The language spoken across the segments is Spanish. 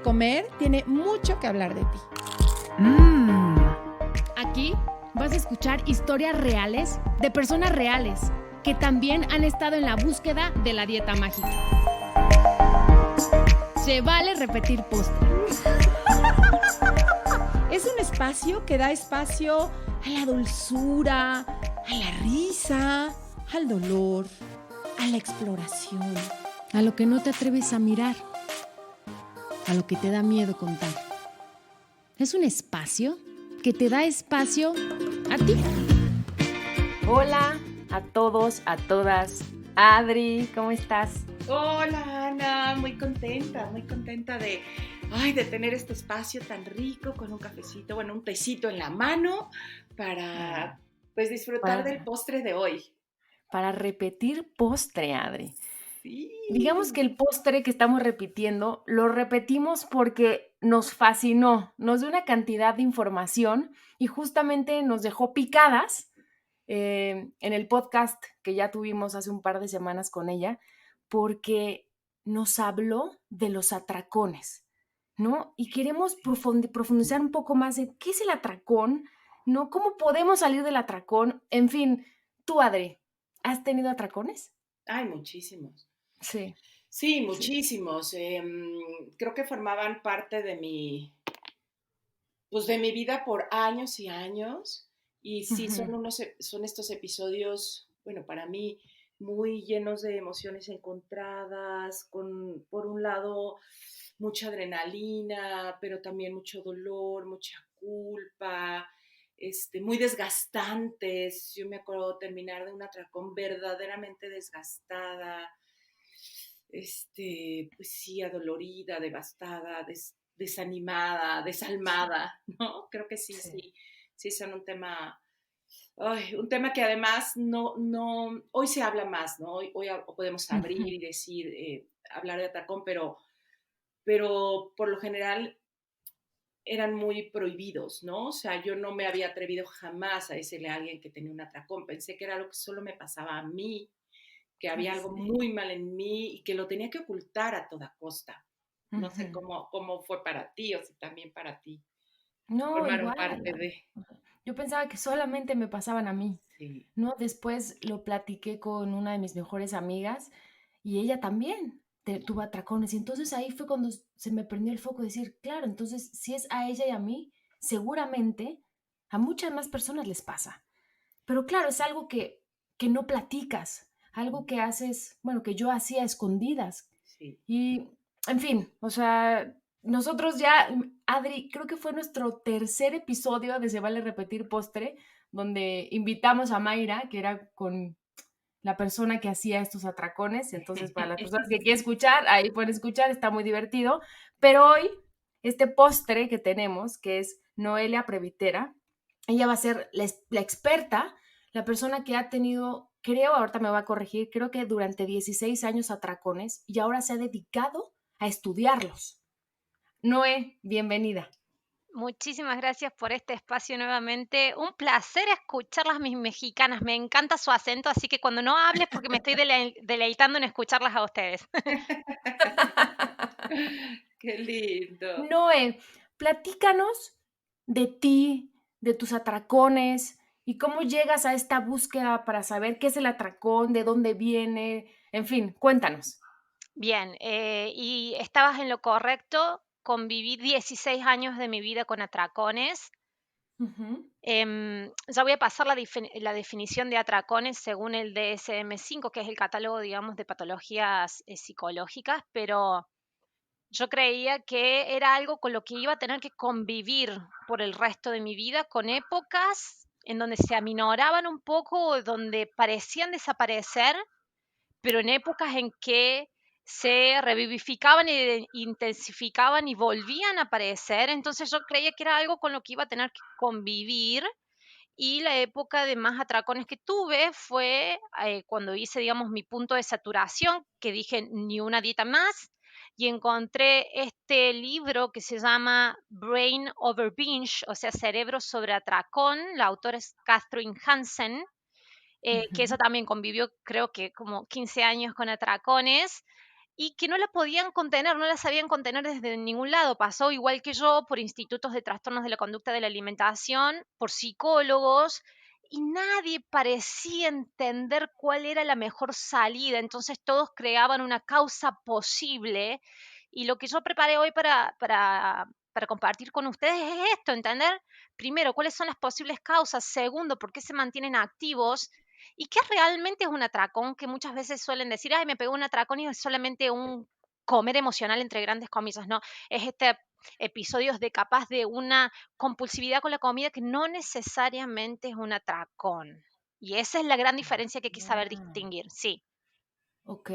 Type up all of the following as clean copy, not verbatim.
de comer tiene mucho que hablar de ti. Aquí vas a escuchar historias reales de personas reales que también han estado en la búsqueda de la dieta mágica. Se vale repetir postre. Es un espacio que da espacio a la dulzura, a la risa, al dolor, a la exploración, A lo que no te atreves a mirar, a lo que te da miedo contar. Es un espacio que te da espacio a ti. Hola a todos, a todas. Adri, ¿cómo estás? Hola Ana, muy contenta de tener este espacio tan rico con un cafecito, un tecito en la mano para disfrutar del postre de hoy. Para repetir postre, Adri. Sí. Digamos que el postre que estamos repitiendo, lo repetimos porque nos fascinó, nos dio una cantidad de información y justamente nos dejó picadas en el podcast que ya tuvimos hace un par de semanas con ella, porque nos habló de los atracones, ¿no? Y queremos profundizar un poco más en qué es el atracón, ¿no? ¿Cómo podemos salir del atracón? En fin, tú, Adri, ¿has tenido atracones? Hay muchísimos. Sí. Sí, muchísimos. Creo que formaban parte de de mi vida por años y años. Y sí, son estos episodios, para mí, muy llenos de emociones encontradas, por un lado, mucha adrenalina, pero también mucho dolor, mucha culpa, muy desgastantes. Yo me acuerdo terminar de un atracón verdaderamente desgastada, pues sí, adolorida, devastada, desanimada, desalmada, ¿no? Creo que sí son un tema que además hoy se habla más, ¿no? Hoy podemos abrir y decir, hablar de atracón, pero por lo general eran muy prohibidos, ¿no? O sea, yo no me había atrevido jamás a decirle a alguien que tenía un atracón, pensé que era algo que solo me pasaba a mí, que había algo muy mal en mí y que lo tenía que ocultar a toda costa. No sé cómo fue para ti o si también para ti No, formaron igual. parte de... Yo pensaba que solamente me pasaban a mí, Sí. ¿no? Después lo platiqué con una de mis mejores amigas y ella también tuvo atracones. Y entonces ahí fue cuando se me prendió el foco de decir, claro, entonces si es a ella y a mí, seguramente a muchas más personas les pasa. Pero claro, es algo que no platicas, algo que haces, bueno, que yo hacía a escondidas. Sí. Y, en fin, o sea, nosotros ya, Adri, creo que fue nuestro tercer episodio de Se Vale Repetir Postre, donde invitamos a Mayra, que era con la persona que hacía estos atracones. Entonces, para las personas que quieren escuchar, ahí pueden escuchar, está muy divertido. Pero hoy, este postre que tenemos, que es Noelia Previtera, ella va a ser la experta, la persona que ha tenido, creo, ahorita me va a corregir, creo que durante 16 años atracones y ahora se ha dedicado a estudiarlos. Noé, bienvenida. Muchísimas gracias por este espacio nuevamente. Un placer escucharlas mis mexicanas. Me encanta su acento, así que cuando no hables, porque me estoy deleitando en escucharlas a ustedes. Qué lindo. Noé, platícanos de ti, de tus atracones y cómo llegas a esta búsqueda para saber qué es el atracón, de dónde viene, en fin, cuéntanos. Bien, y estabas en lo correcto. Conviví 16 años de mi vida con atracones. Ya voy a pasar la definición de atracones según el DSM-5, que es el catálogo, digamos, de patologías psicológicas, pero yo creía que era algo con lo que iba a tener que convivir por el resto de mi vida, con épocas en donde se aminoraban un poco o donde parecían desaparecer, pero en épocas en que se revivificaban e intensificaban y volvían a aparecer. Entonces yo creía que era algo con lo que iba a tener que convivir, y la época de más atracones que tuve fue cuando hice, digamos, mi punto de saturación, que dije ni una dieta más, y encontré este libro que se llama Brain Over Binge, o sea, Cerebro sobre Atracón. La autora es Catherine Hansen, que ella también convivió, creo que como 15 años con atracones, y que no la podían contener, no la sabían contener desde ningún lado. Pasó igual que yo por institutos de trastornos de la conducta de la alimentación, por psicólogos, y nadie parecía entender cuál era la mejor salida. Entonces todos creaban una causa posible y lo que yo preparé hoy para compartir con ustedes es esto, entender primero cuáles son las posibles causas, segundo, por qué se mantienen activos y qué realmente es un atracón, que muchas veces suelen decir, ay, me pegó un atracón y es solamente un comer emocional entre grandes comillas, ¿no? Es episodios de capaz de una compulsividad con la comida que no necesariamente es un atracón. Y esa es la gran diferencia que hay que saber Ah, distinguir, sí. ok.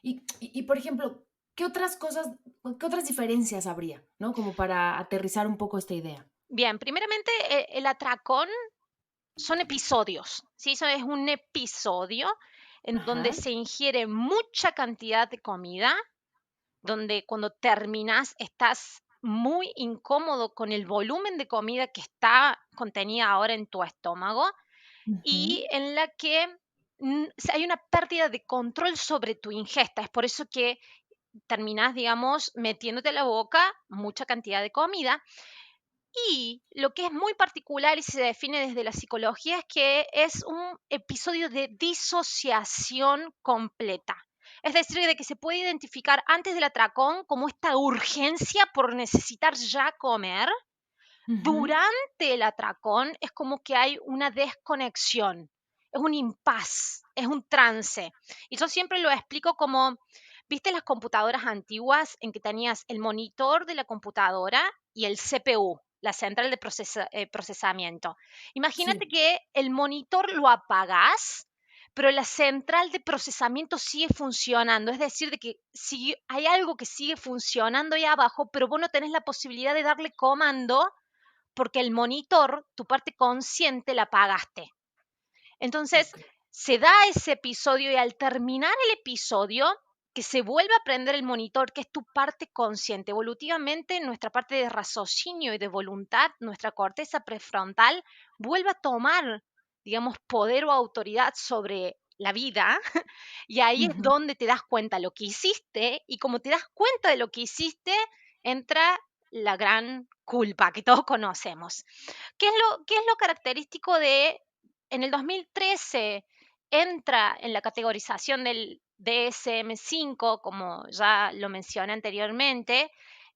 Y, por ejemplo, ¿qué otras cosas, qué otras diferencias habría, ¿no? Como para aterrizar un poco esta idea. Bien, primeramente el atracón son episodios, ¿sí? Eso es un episodio en donde Ajá. se ingiere mucha cantidad de comida, donde cuando terminas estás muy incómodo con el volumen de comida que está contenida ahora en tu estómago Ujú. y en la que hay una pérdida de control sobre tu ingesta. Es por eso que terminas, digamos, metiéndote a la boca mucha cantidad de comida. Y lo que es muy particular y se define desde la psicología es que es un episodio de disociación completa. Es decir, de que se puede identificar antes del atracón como esta urgencia por necesitar ya comer. Ujú. Durante el atracón es como que hay una desconexión, es un impas, es un trance. Y yo siempre lo explico como, ¿viste las computadoras antiguas en que tenías el monitor de la computadora y el CPU, la central de procesamiento? Imagínate Sí. que el monitor lo apagás, pero la central de procesamiento sigue funcionando. Es decir, de que si hay algo que sigue funcionando ahí abajo, pero vos no tenés la posibilidad de darle comando porque el monitor, tu parte consciente, la apagaste. Entonces, Ok. se da ese episodio y al terminar el episodio, que se vuelve a prender el monitor, que es tu parte consciente. Evolutivamente, nuestra parte de raciocinio y de voluntad, nuestra corteza prefrontal, vuelve a tomar, digamos, poder o autoridad sobre la vida. Y ahí es Ujú. donde te das cuenta lo que hiciste y como te das cuenta de lo que hiciste, entra la gran culpa que todos conocemos. ¿Qué es lo característico de, en el 2013 entra en la categorización del DSM-5, como ya lo mencioné anteriormente,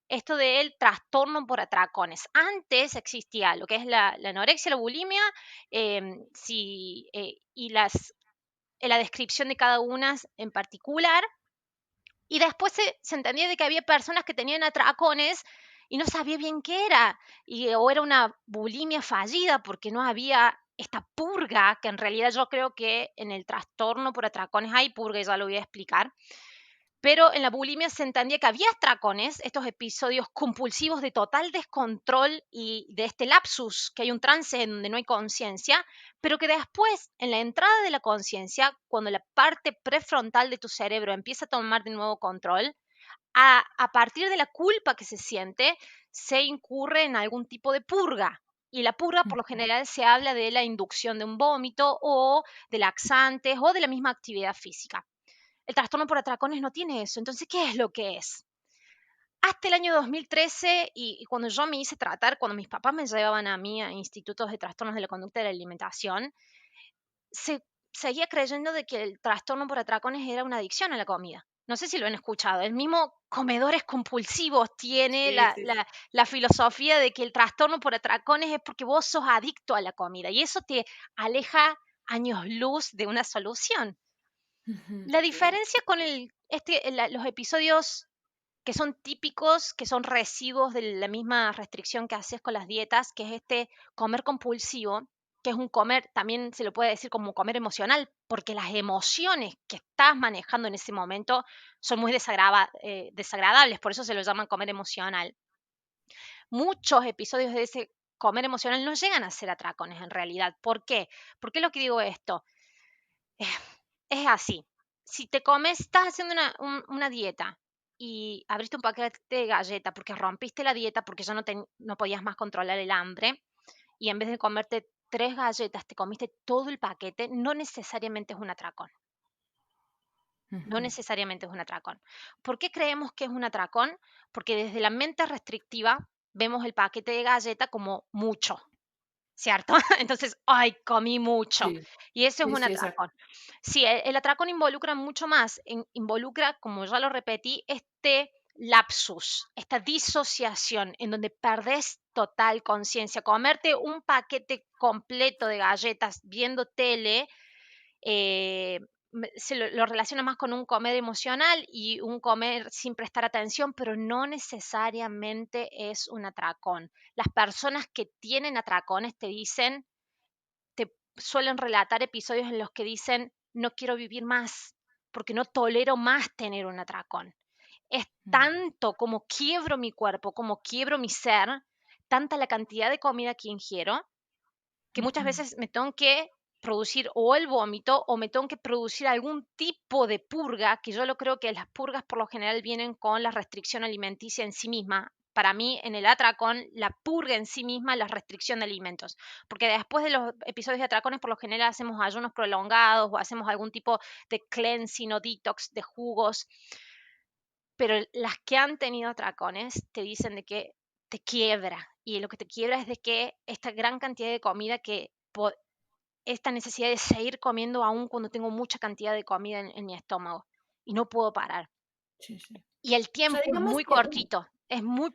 esto del trastorno por atracones? Antes existía lo que es la anorexia, la bulimia, y la descripción de cada una en particular, y después se entendía de que había personas que tenían atracones y no sabía bien qué era, o era una bulimia fallida porque no había esta purga, que en realidad yo creo que en el trastorno por atracones hay purga y ya lo voy a explicar, pero en la bulimia se entendía que había atracones, estos episodios compulsivos de total descontrol y de este lapsus, que hay un trance en donde no hay conciencia, pero que después, en la entrada de la conciencia, cuando la parte prefrontal de tu cerebro empieza a tomar de nuevo control, a partir de la culpa que se siente, se incurre en algún tipo de purga. Y la purga, por lo general, se habla de la inducción de un vómito o de laxantes o de la misma actividad física. El trastorno por atracones no tiene eso. Entonces, ¿qué es lo que es? Hasta el año 2013, y cuando yo me hice tratar, cuando mis papás me llevaban a mí a institutos de trastornos de la conducta de la alimentación, se seguía creyendo de que el trastorno por atracones era una adicción a la comida. No sé si lo han escuchado. El mismo comedores compulsivos tiene Sí, la, sí, sí. la- la filosofía de que el trastorno por atracones es porque vos sos adicto a la comida y eso te aleja años luz de una solución. Ujú. La Ok. diferencia con los episodios que son típicos, que son residuos de la misma restricción que haces con las dietas, que es este comer compulsivo, que es un comer, también se lo puede decir como comer emocional, porque las emociones que estás manejando en ese momento son muy desagradables, por eso se lo llaman comer emocional. Muchos episodios de ese comer emocional no llegan a ser atracones en realidad. ¿Por qué? ¿Por qué lo que digo esto? Eh, Es así. Si te comes, estás haciendo una dieta y abriste un paquete de galleta porque rompiste la dieta porque ya no podías más controlar el hambre y en vez de comerte 3 galletas te comiste todo el paquete, no necesariamente es un atracón. No necesariamente es un atracón. ¿Por qué creemos que es un atracón? Porque desde la mente restrictiva vemos el paquete de galleta como mucho, ¿cierto? Entonces, ay, comí mucho. Sí, Y eso es sí, un sí, exacto. atracón. Sí, el atracón involucra mucho más. Involucra, como ya lo repetí, este lapsus, esta disociación en donde perdés total conciencia. Comerte un paquete completo de galletas viendo tele se lo relaciona más con un comer emocional y un comer sin prestar atención, pero no necesariamente es un atracón. Las personas que tienen atracones te dicen, te suelen relatar episodios en los que dicen, no quiero vivir más, porque no tolero más tener un atracón. Es tanto como quiebro mi cuerpo, como quiebro mi ser, tanta la cantidad de comida que ingiero, que muchas veces me tengo que producir o el vómito o me tengo que producir algún tipo de purga, que yo lo creo que las purgas por lo general vienen con la restricción alimenticia en sí misma. Para mí, en el atracón, la purga en sí misma es la restricción de alimentos, porque después de los episodios de atracones, por lo general hacemos ayunos prolongados o hacemos algún tipo de cleansing o detox de jugos, pero las que han tenido atracones te dicen de que te quiebra, y lo que te quiebra es de que esta gran cantidad de comida esta necesidad de seguir comiendo aún cuando tengo mucha cantidad de comida en mi estómago y no puedo parar. Sí, sí. Y el O sea, tiempo es digamos muy que, cortito, es muy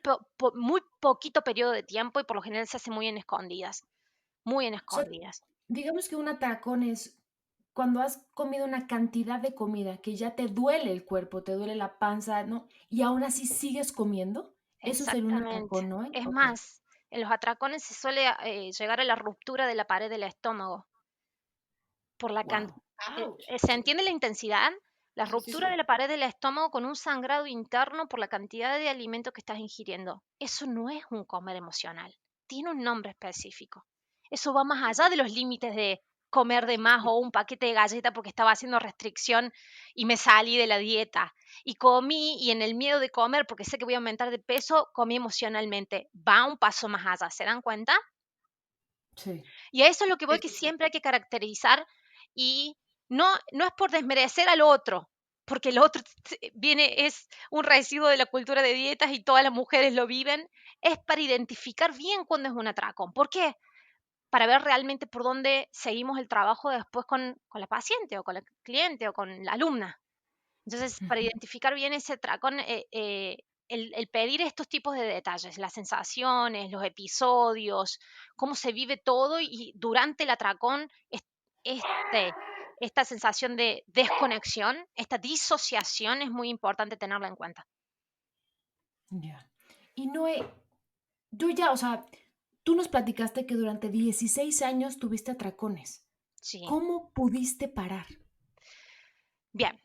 poquito periodo de tiempo y por lo general se hace muy en escondidas, muy en o sea, escondidas. digamos que un atracón es cuando has comido una cantidad de comida que ya te duele el cuerpo, te duele la panza, ¿no? Y aún así sigues comiendo. Eso sería un Exactamente. atracón, ¿no? Es Ok. más, en los atracones se suele llegar a la ruptura de la pared del estómago por la Wow. Ouch. ¿se entiende la intensidad? La Sí, sí, ruptura de sí. la pared del estómago con un sangrado interno por la cantidad de alimento que estás ingiriendo. Eso no es un comer emocional, tiene un nombre específico. Eso va más allá de los límites de comer de más o un paquete de galleta porque estaba haciendo restricción y me salí de la dieta. Y comí y en el miedo de comer porque sé que voy a aumentar de peso, comí emocionalmente. Va un paso más allá, ¿se dan cuenta? Sí. Y a eso es lo que voy, Sí, que sí, sí. siempre hay que caracterizar y no es por desmerecer al otro, porque el otro es un residuo de la cultura de dietas y todas las mujeres lo viven, es para identificar bien cuándo es un atracón. ¿Por qué? Para ver realmente por dónde seguimos el trabajo después con la paciente o con la cliente o con la alumna. Entonces, para Ujú. identificar bien ese atracón, el pedir estos tipos de detalles, las sensaciones, los episodios, cómo se vive todo y durante el atracón, este, esta sensación de desconexión, esta disociación es muy importante tenerla en cuenta. Ya. Y Noé, yo ya, o sea, tú nos platicaste que durante 16 años tuviste atracones. Sí. ¿Cómo pudiste parar? Bien,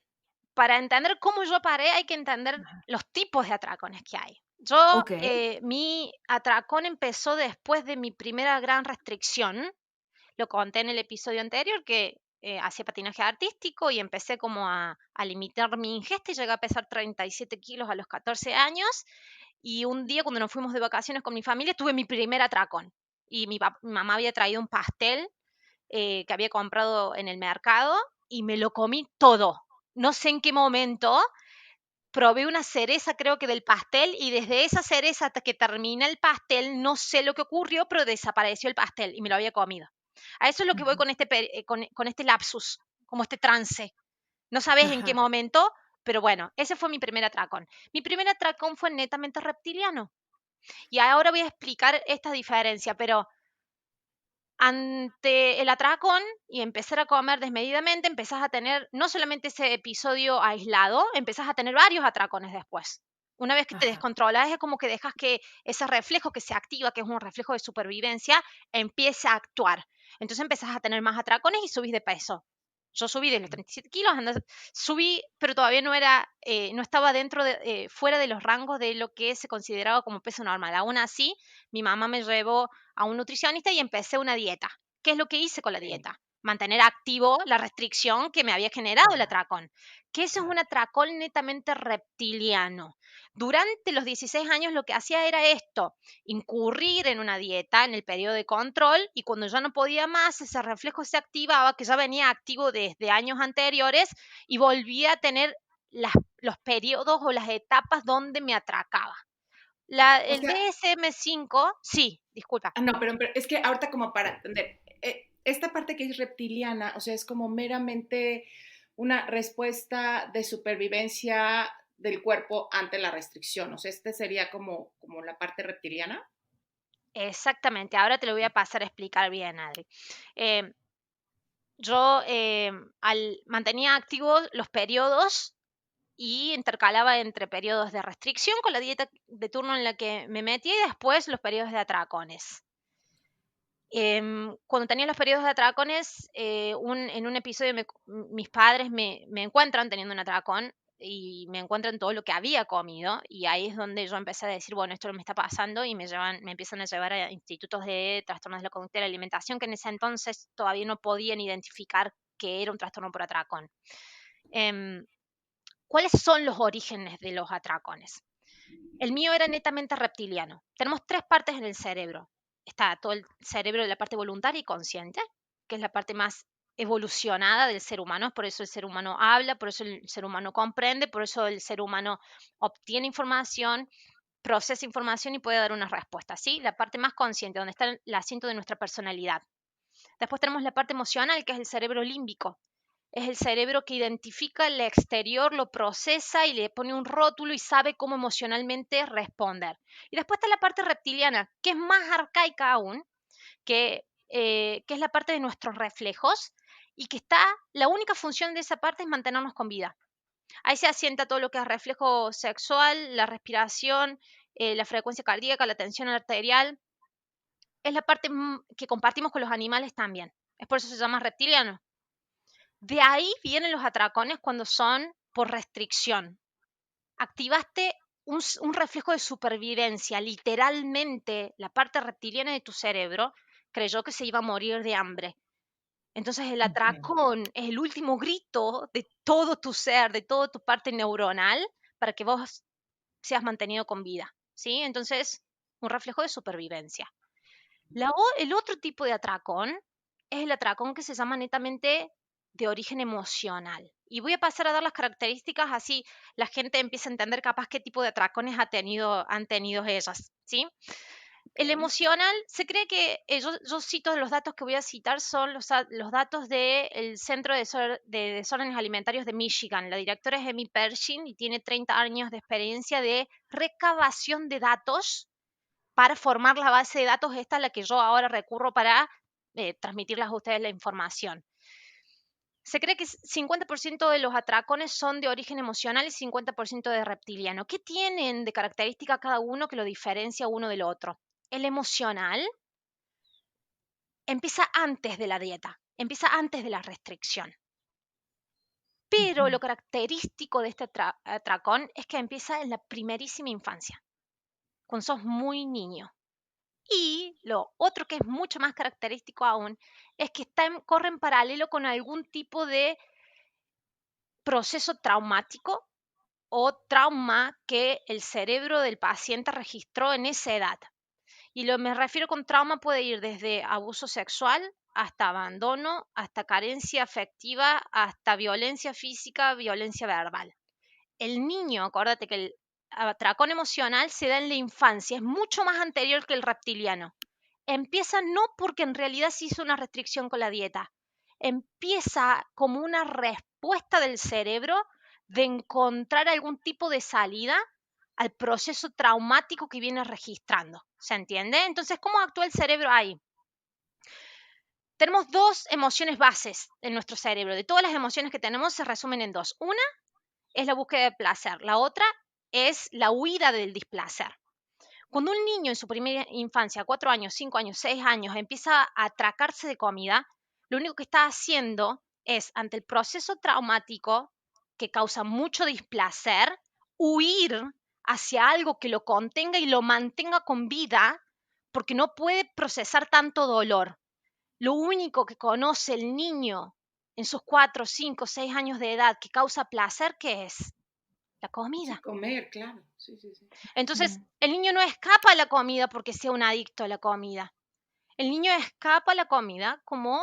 para entender cómo yo paré hay que entender Ajá. los tipos de atracones que hay. Yo, Ok. mi atracón empezó después de mi primera gran restricción. Lo conté en el episodio anterior que hacía patinaje artístico y empecé como a limitar mi ingesta y llegué a pesar 37 kilos a los 14 años. Y un día cuando nos fuimos de vacaciones con mi familia tuve mi primer atracón. Y mi mamá había traído un pastel que había comprado en el mercado y me lo comí todo. No sé en qué momento probé una cereza, creo que del pastel, y desde esa cereza hasta que terminé el pastel, no sé lo que ocurrió, pero desapareció el pastel y me lo había comido. A eso es lo que voy Ujú. con con este lapsus, como este trance. No sabes en qué Ajá. momento, pero bueno, ese fue mi primer atracón. Mi primer atracón fue netamente reptiliano. Y ahora voy a explicar esta diferencia, pero ante el atracón y empezar a comer desmedidamente, empezás a tener no solamente ese episodio aislado, empezás a tener varios atracones después. Una vez que te Ajá. descontrolas, es como que dejas que ese reflejo que se activa, que es un reflejo de supervivencia, empiece a actuar. Entonces empezás a tener más atracones y subís de peso. Yo subí de los 37 kilos, subí, pero todavía no estaba fuera de los rangos de lo que se consideraba como peso normal. Aún así, mi mamá me llevó a un nutricionista y empecé una dieta. ¿Qué es lo que hice con la Sí. dieta? mantener activo la restricción que me había generado el atracón. Que eso es un atracón netamente reptiliano. Durante los 16 años lo que hacía era esto, incurrir en una dieta en el periodo de control, y cuando ya no podía más, ese reflejo se activaba, que ya venía activo desde años anteriores, y volvía a tener los periodos o las etapas donde me atracaba. O El sea, DSM-5, sí, disculpa. no, pero es que ahorita como para entender, esta parte que es reptiliana, o sea, es como meramente una respuesta de supervivencia del cuerpo ante la restricción, o sea, este sería como la parte reptiliana. Exactamente, ahora te lo voy a pasar a explicar bien, Adri. Eh, yo mantenía activos los periodos y intercalaba entre periodos de restricción con la dieta de turno en la que me metí y después los periodos de atracones. Cuando tenía los periodos de atracones, en un episodio mis padres me encuentran teniendo un atracón y me encuentran todo lo que había comido, y ahí es donde yo empecé a decir, bueno, esto me está pasando, y me empiezan a llevar a institutos de trastornos de la conducta y la alimentación, que en ese entonces todavía no podían identificar que era un trastorno por atracón. Em, ¿Cuáles son los orígenes de los atracones? El mío era netamente reptiliano. Tenemos tres partes en el cerebro. Está todo el cerebro de la parte voluntaria y consciente, que es la parte más evolucionada del ser humano, por eso el ser humano habla, por eso el ser humano comprende, por eso el ser humano obtiene información, procesa información y puede dar una respuesta, ¿sí? La parte más consciente, donde está el asiento de nuestra personalidad. Después tenemos la parte emocional, que es el cerebro límbico. Es el cerebro que identifica el exterior, lo procesa y le pone un rótulo y sabe cómo emocionalmente responder. Y después está la parte reptiliana, que es más arcaica aún, que es la parte de nuestros reflejos, y que la única función de esa parte es mantenernos con vida. Ahí se asienta todo lo que es reflejo sexual, la respiración, la frecuencia cardíaca, la tensión arterial. Es la parte que compartimos con los animales también. Es por eso se llama reptiliano. De ahí vienen los atracones cuando son por restricción. Activaste un reflejo de supervivencia. Literalmente, la parte reptiliana de tu cerebro creyó que se iba a morir de hambre. Entonces el atracón es el último grito de todo tu ser, de toda tu parte neuronal, para que vos seas mantenido con vida, ¿sí? Entonces, un reflejo de supervivencia. El otro tipo de atracón es el atracón que se llama netamente de origen emocional. Y voy a pasar a dar las características, así la gente empieza a entender capaz qué tipo de atracones han tenido ellas, ¿sí? El emocional, se cree que, yo cito los datos que voy a citar, son los datos del Centro de Desórdenes Alimentarios de Michigan. La directora es Amy Pershing y tiene 30 años de experiencia de recabación de datos para formar la base de datos esta a la que yo ahora recurro para transmitirles a ustedes la información. Se cree que 50% de los atracones son de origen emocional y 50% de reptiliano. ¿Qué tienen de característica cada uno que lo diferencia uno del otro? El emocional empieza antes de la dieta, empieza antes de la restricción. Pero lo característico de este atracón es que empieza en la primerísima infancia, cuando sos muy niño. Y lo otro que es mucho más característico aún es que corre en paralelo con algún tipo de proceso traumático o trauma que el cerebro del paciente registró en esa edad. Y me refiero con trauma puede ir desde abuso sexual hasta abandono, hasta carencia afectiva, hasta violencia física, violencia verbal. El niño, acuérdate que el atracón emocional se da en la infancia, es mucho más anterior que el reptiliano. Empieza no porque en realidad se hizo una restricción con la dieta, empieza como una respuesta del cerebro de encontrar algún tipo de salida al proceso traumático que viene registrando. ¿Se entiende? Entonces, ¿cómo actúa el cerebro ahí? Tenemos dos emociones bases en nuestro cerebro. De todas las emociones que tenemos se resumen en dos. Una es la búsqueda de placer, la otra es la huida del displacer. Cuando un niño en su primera infancia, 4 años, 5 años, 6 años, empieza a atracarse de comida, lo único que está haciendo es, ante el proceso traumático que causa mucho displacer, huir hacia algo que lo contenga y lo mantenga con vida, porque no puede procesar tanto dolor. lo único que conoce el niño en sus 4, 5, 6 años de edad que causa placer, ¿qué es? La Sí, comida. comer, claro. Sí, sí, sí. Entonces, el niño no escapa a la comida porque sea un adicto a la comida. El niño escapa a la comida como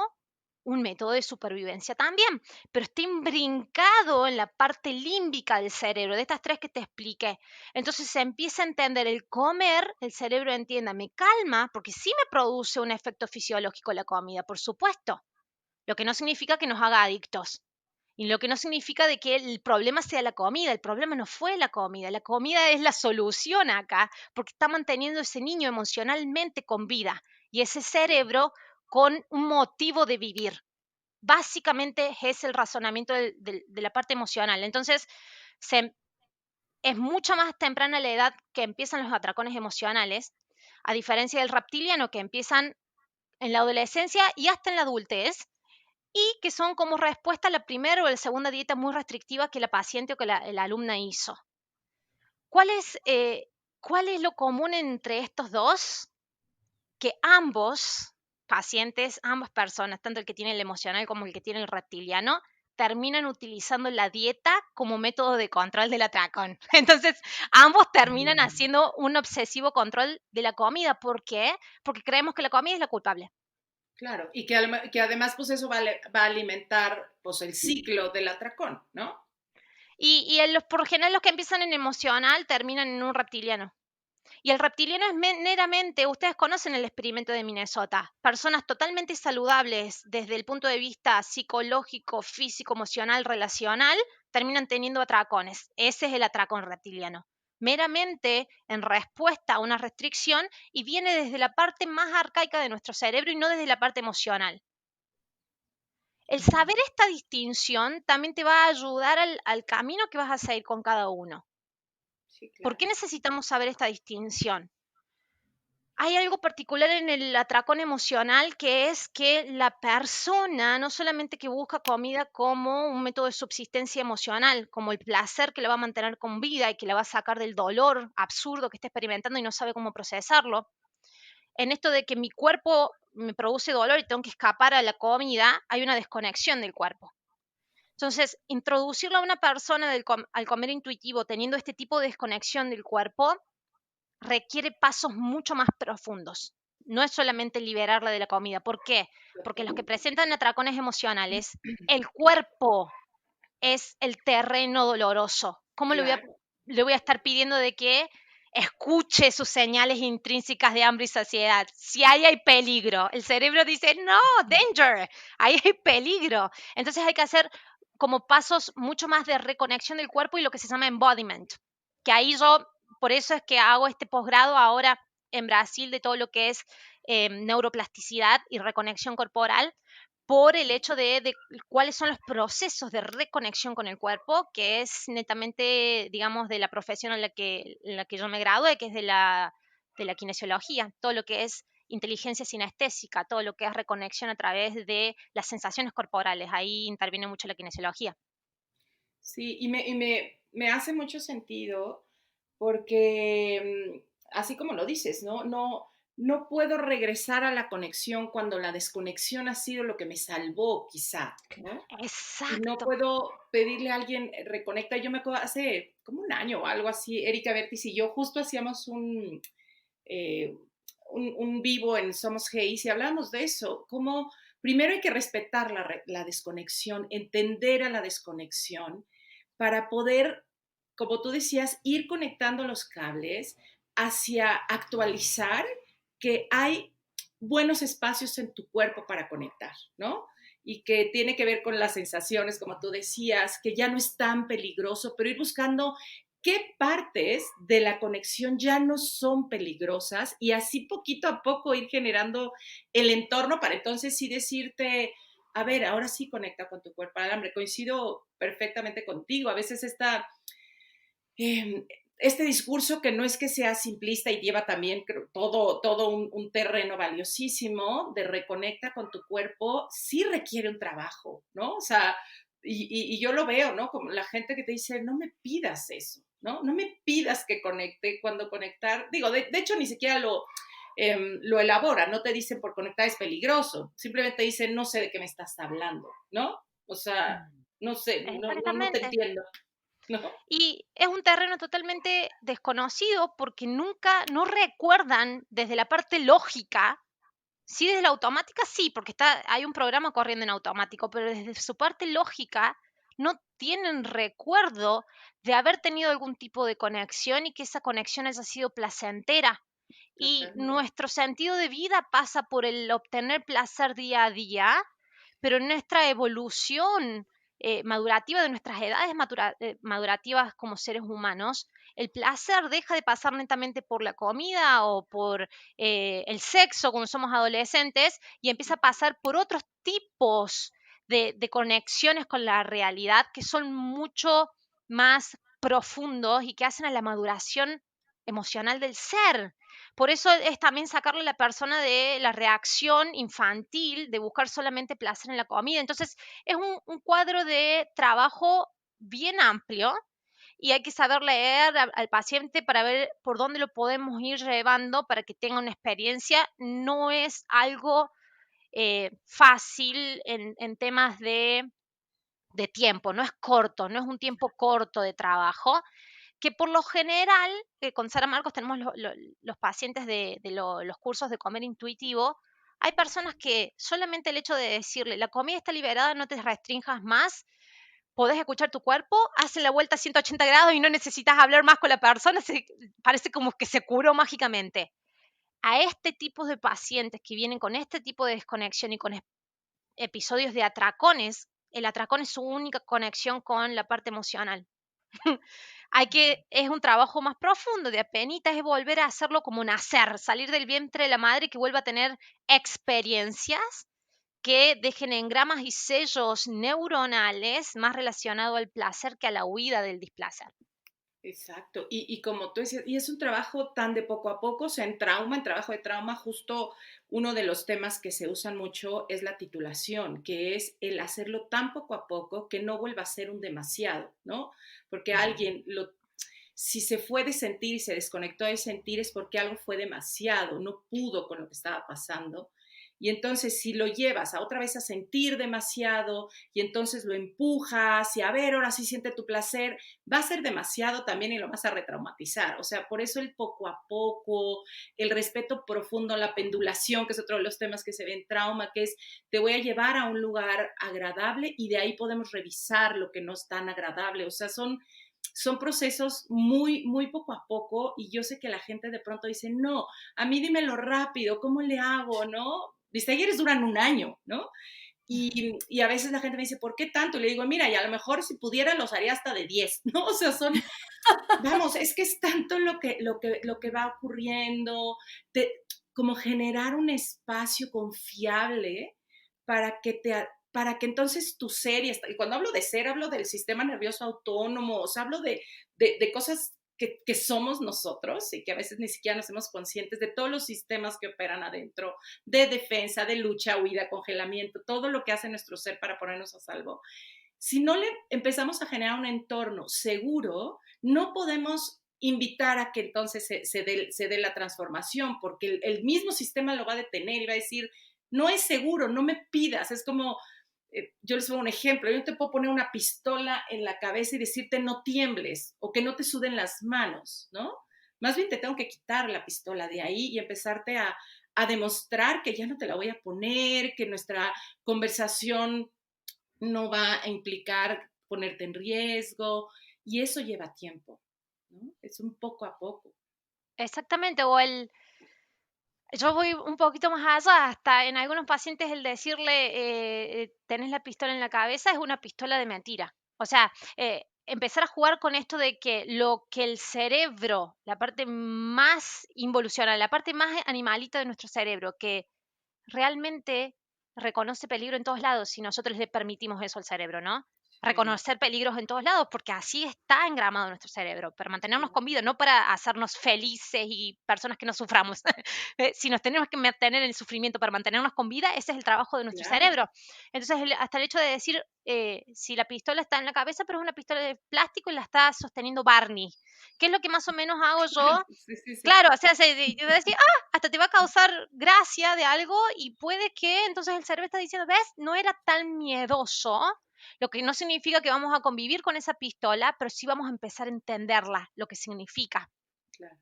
un método de supervivencia también, pero está imbrincado en la parte límbica del cerebro, de estas tres que te expliqué. Entonces se empieza a entender el comer, el cerebro entienda, me calma, porque sí me produce un efecto fisiológico la comida, por supuesto, lo que no significa que nos haga adictos. Y lo que no significa de que el problema sea la comida, el problema no fue la comida es la solución acá, porque está manteniendo ese niño emocionalmente con vida y ese cerebro con un motivo de vivir. Básicamente es el razonamiento de la parte emocional. Entonces, es mucho más temprana la edad que empiezan los atracones emocionales, a diferencia del reptiliano que empiezan en la adolescencia y hasta en la adultez, y que son como respuesta a la primera o la segunda dieta muy restrictiva que la paciente o que la alumna hizo. ¿Cuál es lo común entre estos dos? Que ambos pacientes, ambas personas, tanto el que tiene el emocional como el que tiene el reptiliano, terminan utilizando la dieta como método de control del atracón. Entonces, ambos terminan haciendo un obsesivo control de la comida. ¿Por qué? Porque creemos que la comida es la culpable. Claro, y que además pues eso va a alimentar pues el ciclo del atracón, ¿no? Por lo general los que empiezan en emocional terminan en un reptiliano. Y el reptiliano es meramente, ustedes conocen el experimento de Minnesota, personas totalmente saludables desde el punto de vista psicológico, físico, emocional, relacional, terminan teniendo atracones. Ese es el atracón reptiliano. Meramente en respuesta a una restricción y viene desde la parte más arcaica de nuestro cerebro y no desde la parte emocional. El saber esta distinción también te va a ayudar al camino que vas a seguir con cada uno. Sí, ¿Por claro. qué necesitamos saber esta distinción? Hay algo particular en el atracón emocional que es que la persona no solamente que busca comida como un método de subsistencia emocional, como el placer que la va a mantener con vida y que la va a sacar del dolor absurdo que está experimentando y no sabe cómo procesarlo. En esto de que mi cuerpo me produce dolor y tengo que escapar a la comida, hay una desconexión del cuerpo. Entonces, introducirlo a una persona al comer intuitivo teniendo este tipo de desconexión del cuerpo requiere pasos mucho más profundos. No es solamente liberarla de la comida. ¿Por qué? Porque los que presentan atracones emocionales, el cuerpo es el terreno doloroso. ¿Cómo Claro. le voy a estar pidiendo de que escuche sus señales intrínsecas de hambre y saciedad? Si ahí hay peligro, el cerebro dice, no, danger, ahí hay peligro. Entonces hay que hacer como pasos mucho más de reconexión del cuerpo y lo que se llama embodiment, que ahí yo, por eso es que hago este posgrado ahora en Brasil de todo lo que es neuroplasticidad y reconexión corporal, por el hecho de cuáles son los procesos de reconexión con el cuerpo, que es netamente, digamos, de la profesión en la que yo me gradué, que es de la kinesiología, todo lo que es inteligencia sinestésica, todo lo que es reconexión a través de las sensaciones corporales, ahí interviene mucho la kinesiología. Sí, me hace mucho sentido porque, así como lo dices, no puedo regresar a la conexión cuando la desconexión ha sido lo que me salvó, quizá, ¿no? Y no Exacto. puedo pedirle a alguien, reconecta. Yo me acuerdo hace como un año o algo así, Erika Bertis y yo justo hacíamos eh, un vivo en Somos Hayes y hablábamos de eso, como primero hay que respetar la desconexión, entender a la desconexión para poder, como tú decías, ir conectando los cables hacia actualizar que hay buenos espacios en tu cuerpo para conectar, ¿no? Y que tiene que ver con las sensaciones, como tú decías, que ya no es tan peligroso, pero ir buscando qué partes de la conexión ya no son peligrosas y así poquito a poco ir generando el entorno para entonces sí decirte, a ver, ahora sí conecta con tu cuerpo al hambre. Coincido perfectamente contigo. A veces este discurso que no es que sea simplista y lleva también todo un terreno valiosísimo de reconecta con tu cuerpo, sí requiere un trabajo, ¿no? O sea, y yo lo veo, ¿no? Como la gente que te dice, no me pidas eso, ¿no? No me pidas que conecte cuando conectar, digo, de hecho ni siquiera lo elaboran, no te dicen por conectar es peligroso, simplemente dicen no sé de qué me estás hablando, ¿no? O sea, no sé, no te Exactamente. entiendo, ¿no? Y es un terreno totalmente desconocido porque nunca, no recuerdan desde la parte lógica. Sí, desde la automática sí, porque hay un programa corriendo en automático, pero desde su parte lógica no tienen recuerdo de haber tenido algún tipo de conexión y que esa conexión haya sido placentera. Y Totalmente. nuestro sentido de vida pasa por el obtener placer día a día, pero en nuestra evolución madurativa de nuestras edades madurativas como seres humanos, el placer deja de pasar netamente por la comida o por el sexo cuando somos adolescentes y empieza a pasar por otros tipos de conexiones con la realidad que son mucho más profundos y que hacen a la maduración emocional del ser. Por eso es también sacarle a la persona de la reacción infantil de buscar solamente placer en la comida. Entonces, es un cuadro de trabajo bien amplio y hay que saber leer al paciente para ver por dónde lo podemos ir llevando para que tenga una experiencia. No es algo fácil en temas de tiempo, no es corto, no es un tiempo corto de trabajo, que por lo general, con Sara Marcos tenemos los pacientes de los cursos de comer intuitivo, hay personas que solamente el hecho de decirle, la comida está liberada, no te restrinjas más, podés escuchar tu cuerpo, hace la vuelta a 180 grados y no necesitas hablar más con la persona, parece como que se curó mágicamente. A este tipo de pacientes que vienen con este tipo de desconexión y con episodios de atracones, el atracón es su única conexión con la parte emocional. Es un trabajo más profundo, de apenitas es volver a hacerlo como nacer, salir del vientre de la madre y que vuelva a tener experiencias que dejen engramas y sellos neuronales más relacionados al placer que a la huida del displacer. Exacto. Y como tú decías, y es un trabajo tan de poco a poco, o sea, en trabajo de trauma, justo uno de los temas que se usan mucho es la titulación, que es el hacerlo tan poco a poco que no vuelva a ser un demasiado, ¿no? Porque si se fue de sentir y se desconectó de sentir es porque algo fue demasiado, no pudo con lo que estaba pasando. Y entonces si lo llevas a otra vez a sentir demasiado y entonces lo empujas y a ver, ahora sí siente tu placer, va a ser demasiado también y lo vas a retraumatizar. O sea, por eso el poco a poco, el respeto profundo, la pendulación, que es otro de los temas que se ve en trauma, que es te voy a llevar a un lugar agradable y de ahí podemos revisar lo que no es tan agradable. O sea, son procesos muy, muy poco a poco y yo sé que la gente de pronto dice, no, a mí dímelo rápido, ¿cómo le hago? ¿No? Mis talleres duran un año, ¿no? Y a veces la gente me dice, ¿por qué tanto? Y le digo, mira, y a lo mejor si pudiera los haría hasta de 10, ¿no? O sea, vamos, es que es tanto lo que va ocurriendo, como generar un espacio confiable para que para que entonces tu ser, y cuando hablo de ser, hablo del sistema nervioso autónomo, o sea, hablo de cosas que somos nosotros y que a veces ni siquiera nos hacemos conscientes de todos los sistemas que operan adentro, de defensa, de lucha, huida, congelamiento, todo lo que hace nuestro ser para ponernos a salvo. Si no le empezamos a generar un entorno seguro, no podemos invitar a que entonces se dé la transformación, porque el mismo sistema lo va a detener y va a decir, no es seguro, no me pidas. Es como, yo les pongo un ejemplo, yo no te puedo poner una pistola en la cabeza y decirte no tiembles o que no te suden las manos, ¿no? Más bien te tengo que quitar la pistola de ahí y empezarte a demostrar que ya no te la voy a poner, que nuestra conversación no va a implicar ponerte en riesgo y eso lleva tiempo, ¿no? Es un poco a poco. Exactamente, yo voy un poquito más allá, hasta en algunos pacientes el decirle, tenés la pistola en la cabeza es una pistola de mentira. O sea, empezar a jugar con esto de que lo que el cerebro, la parte más involucional, la parte más animalita de nuestro cerebro, que realmente reconoce peligro en todos lados si nosotros le permitimos eso al cerebro, ¿no? reconocer peligros en todos lados, porque así está engramado nuestro cerebro, para mantenernos con vida, no para hacernos felices y personas que no suframos. Si nos tenemos que mantener en el sufrimiento para mantenernos con vida, ese es el trabajo de nuestro Claro. cerebro. Entonces, hasta el hecho de decir, si la pistola está en la cabeza, pero es una pistola de plástico y la está sosteniendo Barney, ¿qué es lo que más o menos hago yo? Sí, sí, sí. Claro, o sea, yo decía, hasta te va a causar gracia de algo y puede que entonces el cerebro está diciendo, ¿ves? No era tan miedoso, lo que no significa que vamos a convivir con esa pistola, pero sí vamos a empezar a entenderla, lo que significa. Claro.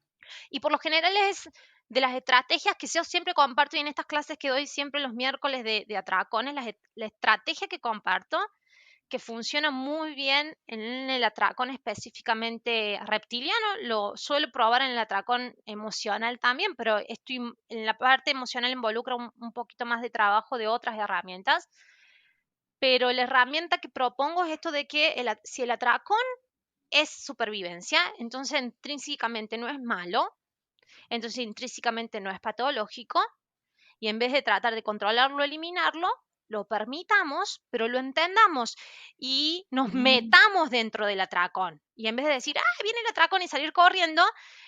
Y por lo general es de las estrategias que yo siempre comparto y en estas clases que doy siempre los miércoles de atracones, la estrategia que comparto que funciona muy bien en el atracón específicamente reptiliano, lo suelo probar en el atracón emocional también, pero en la parte emocional involucra un poquito más de trabajo de otras herramientas. Pero la herramienta que propongo es esto de que si el atracón es supervivencia, entonces intrínsecamente no es malo, entonces intrínsecamente no es patológico, y en vez de tratar de controlarlo, eliminarlo, lo permitamos, pero lo entendamos y nos metamos dentro del atracón. Y en vez de decir, viene el atracón y salir corriendo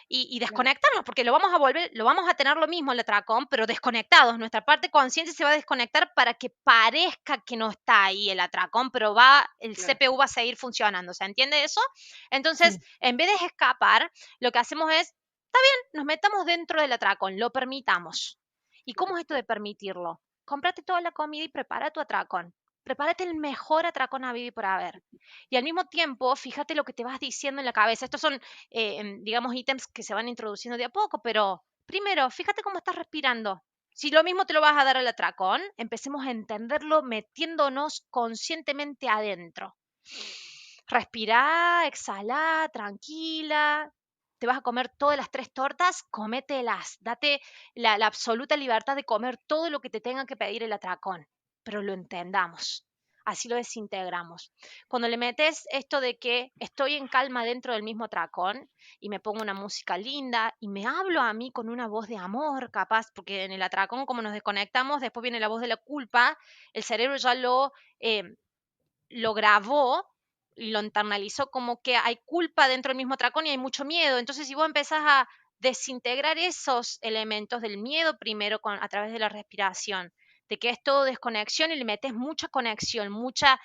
y desconectarnos, porque lo vamos a tener lo mismo el atracón, pero desconectados. Nuestra parte consciente se va a desconectar para que parezca que no está ahí el atracón, pero el Claro. CPU va a seguir funcionando. ¿Se entiende eso? Entonces, Sí. en vez de escapar, lo que hacemos es, está bien, nos metamos dentro del atracón, lo permitamos. ¿Y cómo es esto de permitirlo? Cómprate toda la comida y prepara tu atracón. Prepárate el mejor atracón habido y por haber. Y al mismo tiempo, fíjate lo que te vas diciendo en la cabeza. Estos son, digamos, ítems que se van introduciendo de a poco, pero primero, fíjate cómo estás respirando. Si lo mismo te lo vas a dar al atracón, empecemos a entenderlo metiéndonos conscientemente adentro. Respirá, exhalá, tranquila. Te vas a comer todas las 3 tortas, comételas. Date la absoluta libertad de comer todo lo que te tenga que pedir el atracón, pero lo entendamos. Así lo desintegramos. Cuando le metes esto de que estoy en calma dentro del mismo atracón y me pongo una música linda y me hablo a mí con una voz de amor, capaz, porque en el atracón, como nos desconectamos, después viene la voz de la culpa, el cerebro ya lo grabó y lo internalizó como que hay culpa dentro del mismo atracón y hay mucho miedo. Entonces, si vos empezás a desintegrar esos elementos del miedo primero a través de la respiración, de que es todo desconexión y le metes mucha conexión, mucha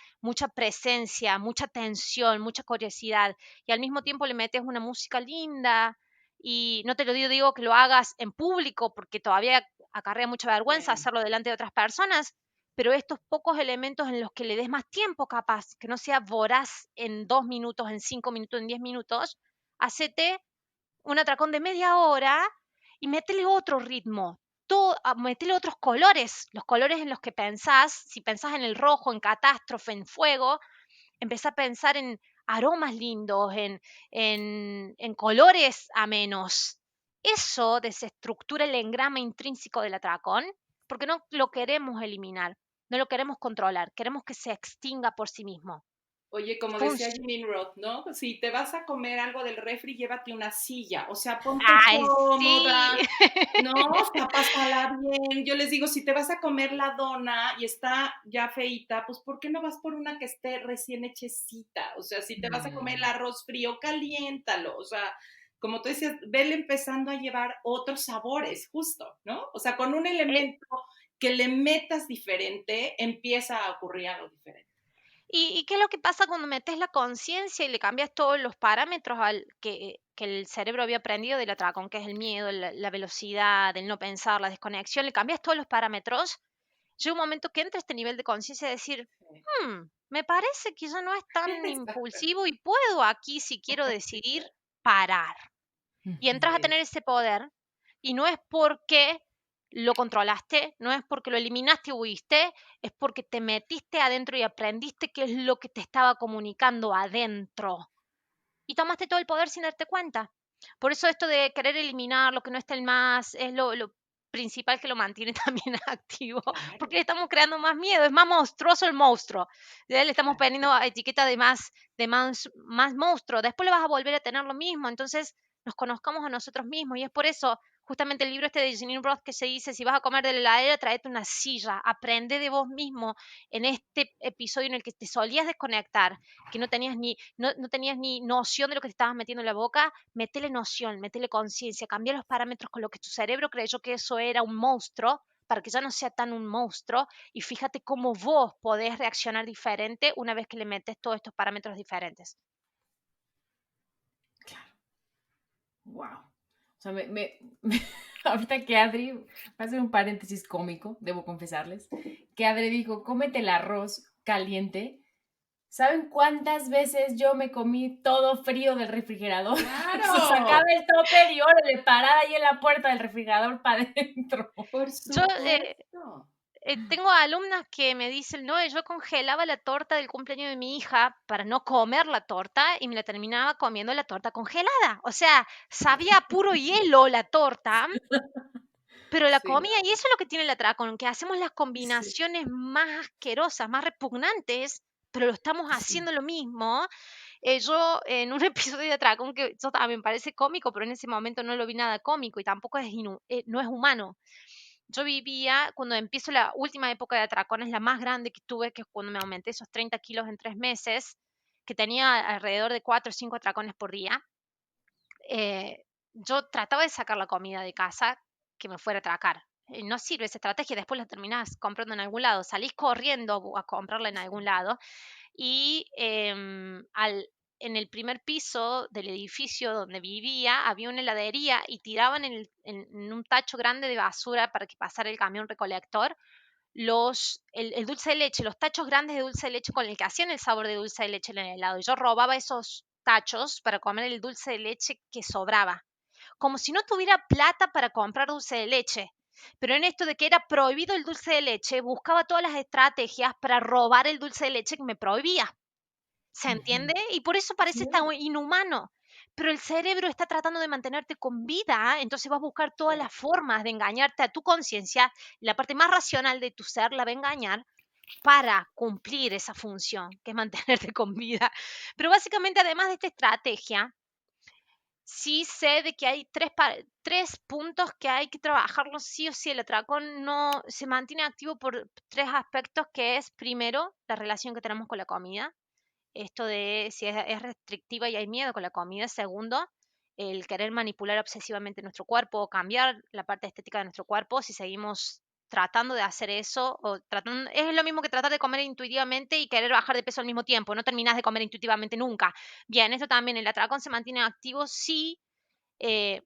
presencia, mucha tensión, mucha curiosidad, y al mismo tiempo le metes una música linda, y no te lo digo que lo hagas en público porque todavía acarrea mucha vergüenza hacerlo delante de otras personas, pero estos pocos elementos en los que le des más tiempo capaz, que no sea voraz en 2 minutos, en 5 minutos, en 10 minutos, hacete un atracón de media hora y métele otro ritmo, métele otros colores, los colores en los que pensás, si pensás en el rojo, en catástrofe, en fuego, empezá a pensar en aromas lindos, en colores amenos. Eso desestructura el engrama intrínseco del atracón, porque no lo queremos eliminar, no lo queremos controlar, queremos que se extinga por sí mismo. Oye, como decía Jimmy Roth, ¿no? Si te vas a comer algo del refri, llévate una silla, o sea, ponte ¡Ay, cómoda, sí! ¿no? O sea, pásala bien. Yo les digo, si te vas a comer la dona y está ya feita, pues ¿por qué no vas por una que esté recién hechecita? O sea, si te vas a comer el arroz frío, caliéntalo. O sea, como tú decías, vele empezando a llevar otros sabores, justo, ¿no? O sea, con un elemento que le metas diferente, empieza a ocurrir algo diferente. ¿Y qué es lo que pasa cuando metes la conciencia y le cambias todos los parámetros que el cerebro había aprendido del atracón, que es el miedo, la velocidad, el no pensar, la desconexión? Le cambias todos los parámetros. Llega un momento que entra este nivel de conciencia de decir, me parece que ya no es tan impulsivo y puedo aquí, si quiero decidir, parar. Y entras a tener ese poder y no es porque lo controlaste, no es porque lo eliminaste y huiste, es porque te metiste adentro y aprendiste qué es lo que te estaba comunicando adentro. Y tomaste todo el poder sin darte cuenta. Por eso esto de querer eliminar lo que no está en más es lo principal que lo mantiene también activo, porque le estamos creando más miedo, es más monstruoso el monstruo. Ya le estamos poniendo etiqueta más monstruo, después le vas a volver a tener lo mismo, entonces nos conozcamos a nosotros mismos y es por eso justamente el libro este de Janine Roth que se dice, si vas a comer de la heladera, tráete una silla, aprende de vos mismo en este episodio en el que te solías desconectar, que no tenías ni noción de lo que te estabas metiendo en la boca, métele noción, métele conciencia, cambia los parámetros con lo que tu cerebro creyó que eso era un monstruo, para que ya no sea tan un monstruo, y fíjate cómo vos podés reaccionar diferente una vez que le metes todos estos parámetros diferentes. Wow. O sea, ahorita que Adri, va a hacer un paréntesis cómico, debo confesarles, que Adri dijo, cómete el arroz caliente. ¿Saben cuántas veces yo me comí todo frío del refrigerador? ¡Claro! Se sacaba el topper y órale, parada ahí en la puerta del refrigerador para adentro. Por Yo supuesto. tengo alumnas que me dicen, no, yo congelaba la torta del cumpleaños de mi hija para no comer la torta y me la terminaba comiendo la torta congelada. O sea, sabía a puro hielo la torta, pero la Sí, comía, y eso es lo que tiene el atracón, que hacemos las sí, combinaciones más asquerosas, más repugnantes, pero lo estamos sí. haciendo lo mismo. Yo en un episodio de Atracón que eso también parece cómico, pero en ese momento no lo vi nada cómico y tampoco no es humano. Yo vivía, cuando empiezo la última época de atracones, la más grande que tuve, que es cuando me aumenté esos 30 kilos en 3 meses, que tenía alrededor de 4 o 5 atracones por día. Yo trataba de sacar la comida de casa que me fuera a atracar. No sirve esa estrategia, después la terminás comprando en algún lado, salís corriendo a comprarla en algún lado y en el primer piso del edificio donde vivía había una heladería y tiraban en un tacho grande de basura para que pasara el camión recolector el dulce de leche, los tachos grandes de dulce de leche con el que hacían el sabor de dulce de leche en el helado. Y yo robaba esos tachos para comer el dulce de leche que sobraba, como si no tuviera plata para comprar dulce de leche. Pero en esto de que era prohibido el dulce de leche, buscaba todas las estrategias para robar el dulce de leche que me prohibía. ¿Se entiende? Y por eso parece tan inhumano. Pero el cerebro está tratando de mantenerte con vida, entonces vas a buscar todas las formas de engañarte a tu conciencia. La parte más racional de tu ser la va a engañar para cumplir esa función, que es mantenerte con vida. Pero básicamente, además de esta estrategia, sí sé de que hay tres puntos que hay que trabajarlos sí o sí. El atracón no se mantiene activo por 3 aspectos, que es, primero, la relación que tenemos con la comida. Esto de si es restrictiva y hay miedo con la comida. Segundo, el querer manipular obsesivamente nuestro cuerpo o cambiar la parte estética de nuestro cuerpo si seguimos tratando de hacer eso, es lo mismo que tratar de comer intuitivamente y querer bajar de peso al mismo tiempo, no terminás de comer intuitivamente nunca. Bien, esto también, el atracón se mantiene activo si eh,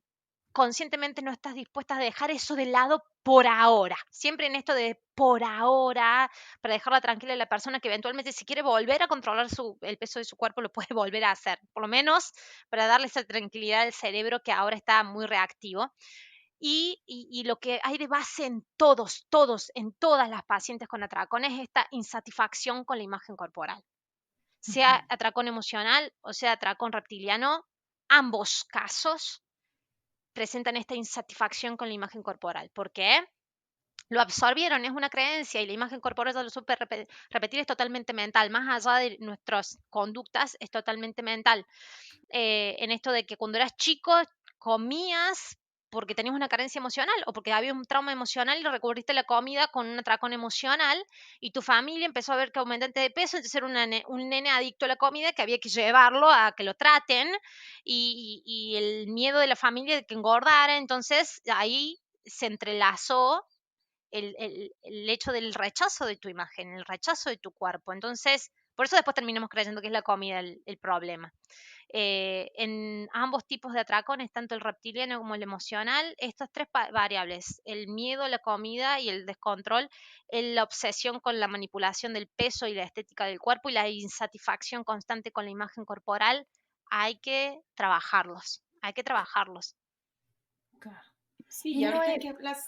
conscientemente no estás dispuesta a dejar eso de lado por ahora. Siempre en esto de por ahora, para dejarla tranquila a la persona que eventualmente si quiere volver a controlar el peso de su cuerpo, lo puede volver a hacer. Por lo menos para darle esa tranquilidad al cerebro que ahora está muy reactivo. Y lo que hay de base en en todas las pacientes con atracón es esta insatisfacción con la imagen corporal. Sea atracón emocional o sea atracón reptiliano, ambos casos presentan esta insatisfacción con la imagen corporal. ¿Por qué? Lo absorbieron, es una creencia y la imagen corporal, ya lo supe repetir, es totalmente mental. Más allá de nuestras conductas, es totalmente mental. En esto de que cuando eras chico comías porque tenías una carencia emocional o porque había un trauma emocional y recubriste la comida con un atracón emocional y tu familia empezó a ver que aumentaste de peso, entonces era un nene adicto a la comida que había que llevarlo a que lo traten y el miedo de la familia de que engordara, entonces ahí se entrelazó el hecho del rechazo de tu imagen, el rechazo de tu cuerpo. Entonces, por eso después terminamos creyendo que es la comida el problema. En ambos tipos de atracones, tanto el reptiliano como el emocional, estas tres variables, el miedo a la comida y el descontrol, la obsesión con la manipulación del peso y la estética del cuerpo y la insatisfacción constante con la imagen corporal, hay que trabajarlos, hay que trabajarlos. Claro. Sí, Y y no ahorita es... que hablas,